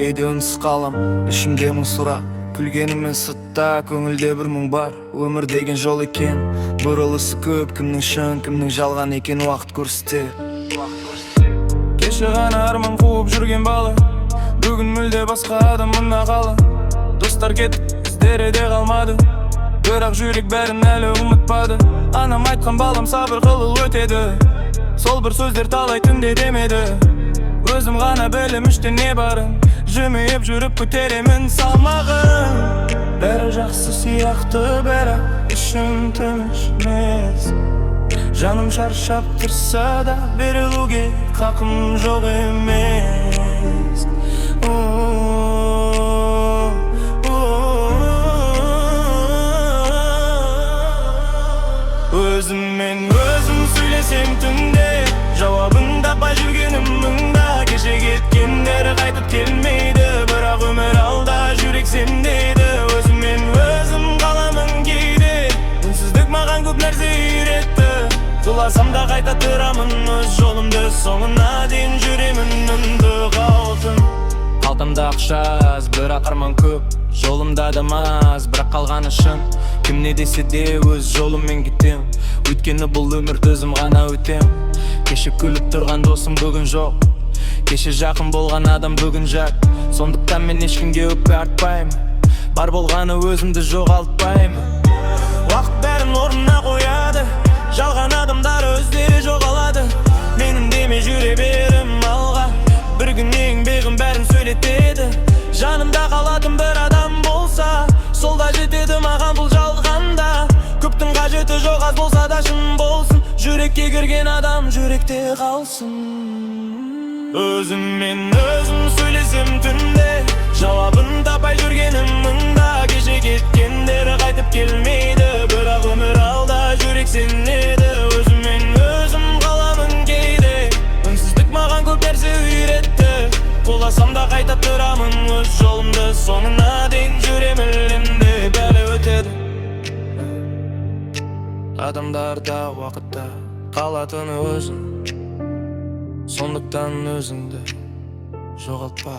кейде үнсіз қалам, ішімде мың сұрақ. Күлгеніммен сыртта, көңілде бір мұң бар. Өмір деген жол екен, бұрылысы көп. Кімнің шын, кімнің жалған екен уақыт көрсетер. Кеше ғана арман қуып жүрген бала, бүгін мүлде басқа адам мына қала. Достар кетіп, іздері де қалмады, бірақ жүрек бәрін әлі ұмытпады. Анам айтқан балам сабыр қылыл өтеді, сол бір сөздер талай түнде демеді. Өзім ғана білім іште не барын, жымиып жүріп көтеремін салмағын. Бәрі жақсы сияқты бірақ ішім тыныш емес. Жаным шаршап тұрса да берілуге қақым жоқ емес. Өзіммен өзім сөйлесем түнде, жауабын таппай жүргенім мұнда. Кеше кеткендер қайтып келмейді, бірақ өмір алда жүрек сендейді. Өзіммен өзім қаламын кейде, үнсіздік маған көп нәрсе үйретті. Құласам да қайта тұрамын өз жолымды, соңына дейін жүремін үнді қалтын. Қалтамда ақша аз, бірақ арман көп, жолымда адам аз, бірақ қалғаны шын. Кім не десе де өз жолыммен кетем, өйткені бұл өмірді өзім ғана өтем. Кеше күліп тұрған досым бүгін жоқ, кеше жақын болған адам бүгін жат. Сондықтан мен ешкімге өкпе артпаймын, бар болғаны өзімді жоғалтпаймын. Уақыт бәрін орнына қояды, жалған адамдар өздері жоғалады. Менің деме жүре берім алға, бір күн еңбегім бәрін сөйлетеді. Жанымда қалатын бір адам болса, сол да жетеді маған бұл жалғанда. Көптің қажеті жоқ, аз болса да шын болсын. Жүрекке кірген адам жүректе қалсын. Өзіммен өзім сөйлесем түнде, жауабын таппай жүргенім мұнда. Кеше кеткендер қайтып келмейді, бірақ өмір алда жүрек сенеді. Өзіммен өзім қаламын кейде, үнсіздік маған көп нәрсе үйретті. Құласам да қайта тұрамын өз жолымды, соңына дейін жүремін енді. Бәрі өтеді, адамдарда уақытта қалатыны өзің, сондықтан өзіңді жоғалтпа.